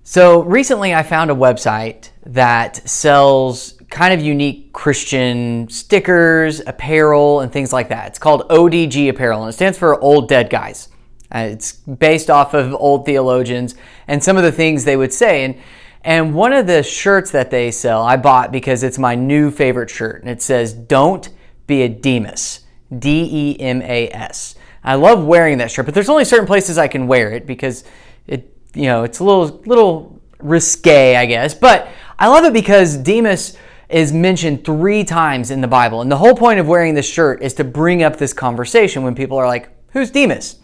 So recently I found a website that sells kind of unique Christian stickers, apparel, and things like that. It's called ODG Apparel, and it stands for Old Dead Guys. It's based off of old theologians and some of the things they would say. And one of the shirts that they sell, I bought because it's my new favorite shirt. And it says, "Don't be a Demas." D-E-M-A-S. I love wearing that shirt, but there's only certain places I can wear it because it's a little risque, I guess. But I love it because Demas is mentioned 3 times in the Bible. And the whole point of wearing this shirt is to bring up this conversation when people are like, who's Demas?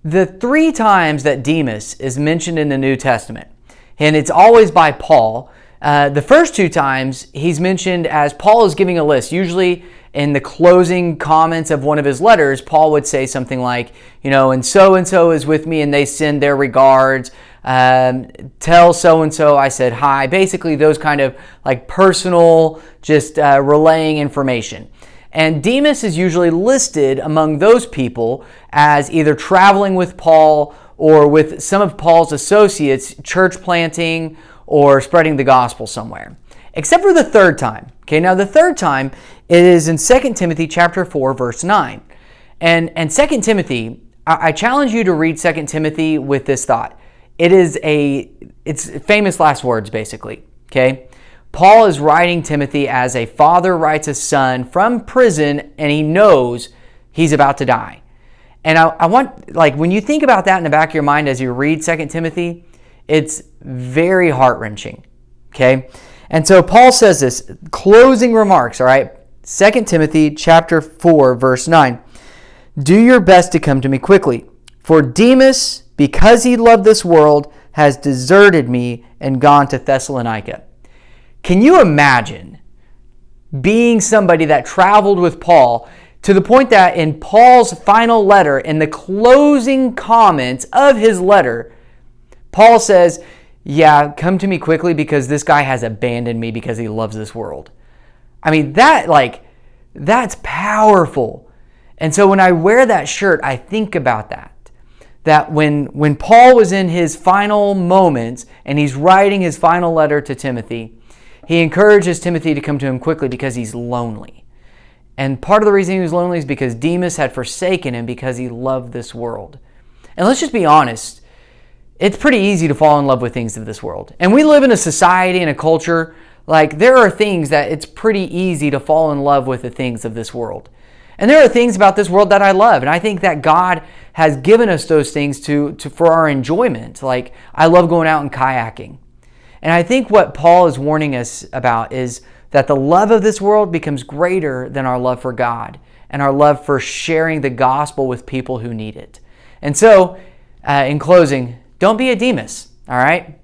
The 3 times that Demas is mentioned in the New Testament, and it's always by Paul. The first 2 times he's mentioned as Paul is giving a list. Usually in the closing comments of one of his letters, Paul would say something like, and so is with me and they send their regards. Tell so-and-so I said hi. Basically those kind of like personal, just relaying information. And Demas is usually listed among those people as either traveling with Paul or with some of Paul's associates, church planting or spreading the gospel somewhere. Except for the 3rd time. Okay, now the 3rd time it is in 2 Timothy chapter 4, verse 9. And 2 Timothy, I challenge you to read 2 Timothy with this thought. It's famous last words, basically. Okay? Paul is writing Timothy as a father writes a son from prison, and he knows he's about to die. And I want, when you think about that in the back of your mind as you read 2 Timothy, it's very heart-wrenching. Okay? And so Paul says this, closing remarks, all right? 2 Timothy chapter 4, verse 9. Do your best to come to me quickly, for Demas, because he loved this world, has deserted me and gone to Thessalonica. Can you imagine being somebody that traveled with Paul to the point that in Paul's final letter, in the closing comments of his letter, Paul says, yeah, come to me quickly because this guy has abandoned me because he loves this world. I mean, that's powerful. And so when I wear that shirt, I think about that. That when Paul was in his final moments and he's writing his final letter to Timothy, he encourages Timothy to come to him quickly because he's lonely. And part of the reason he was lonely is because Demas had forsaken him because he loved this world. And let's just be honest, it's pretty easy to fall in love with things of this world. And we live in a society and a culture, there are things that it's pretty easy to fall in love with the things of this world. And there are things about this world that I love. And I think that God has given us those things for our enjoyment. Like, I love going out and kayaking. And I think what Paul is warning us about is that the love of this world becomes greater than our love for God and our love for sharing the gospel with people who need it. And so, in closing, don't be a Demas, all right?